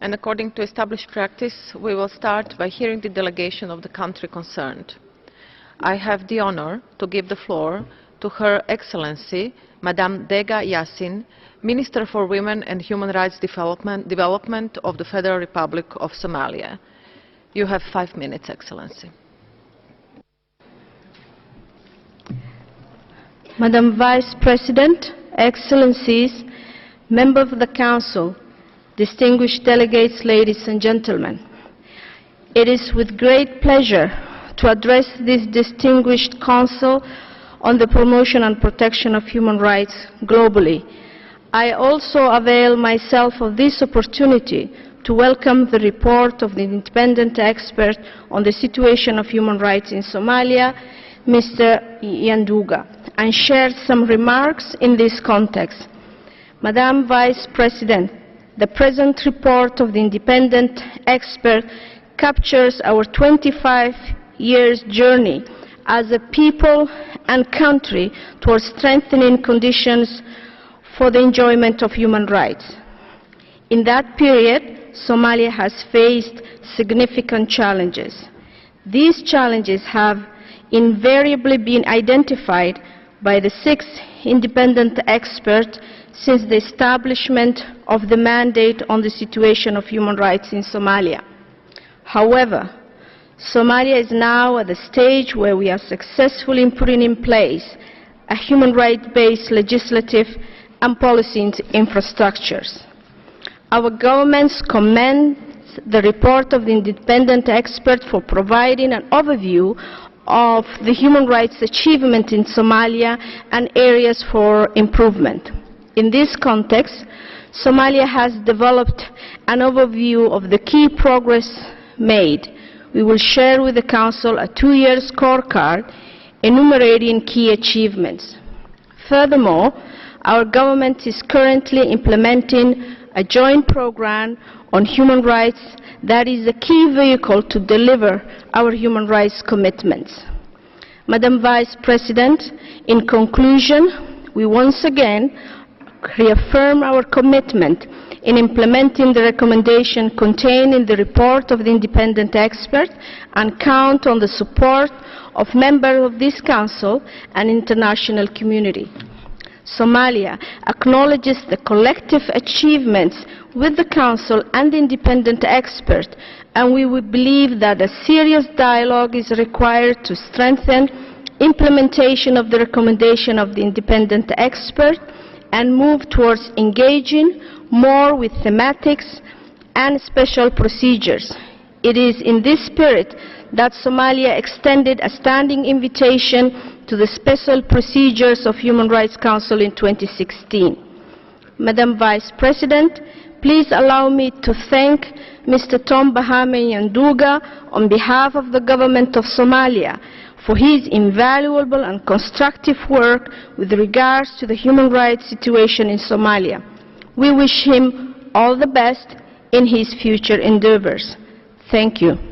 and according to established practice, we will start by hearing the delegation of the country concerned. I have the honor to give the floor to Her Excellency, Madame Deqa Yasin, Minister for Women and Human Rights Development of the Federal Republic of Somalia. You have 5 minutes, Excellency. Madam Vice President, Excellencies, Members of the Council, distinguished delegates, ladies and gentlemen, it is with great pleasure to address this distinguished Council on the promotion and protection of human rights globally. I also avail myself of this opportunity to welcome the report of the independent expert on the situation of human rights in Somalia, Mr. Nyanduga, and share some remarks in this context. Madam Vice President, the present report of the independent expert captures our 25 years journey as a people and country towards strengthening conditions for the enjoyment of human rights. In that period, Somalia has faced significant challenges. These challenges have invariably been identified by the 6 independent experts since the establishment of the mandate on the situation of human rights in Somalia. However, Somalia is now at the stage where we are successfully putting in place a human rights-based legislative and policy infrastructures. Our governments commend the report of the independent expert for providing an overview of the human rights achievement in Somalia and areas for improvement. In this context, Somalia has developed an overview of the key progress made. We will share with the Council a 2-year scorecard enumerating key achievements. Furthermore, our government is currently implementing a joint program on human rights that is a key vehicle to deliver our human rights commitments. Madam Vice President, in conclusion, we once again reaffirm our commitment in implementing the recommendation contained in the report of the independent expert and count on the support of members of this Council and international community. Somalia acknowledges the collective achievements with the Council and the independent expert, and we would believe that a serious dialogue is required to strengthen implementation of the recommendation of the independent expert and move towards engaging more with thematics and special procedures. It is in this spirit that Somalia extended a standing invitation to the Special Procedures of Human Rights Council in 2016. Madam Vice President, please allow me to thank Mr. Tom Bahame Nyanduga on behalf of the Government of Somalia for his invaluable and constructive work with regards to the human rights situation in Somalia. We wish him all the best in his future endeavors. Thank you.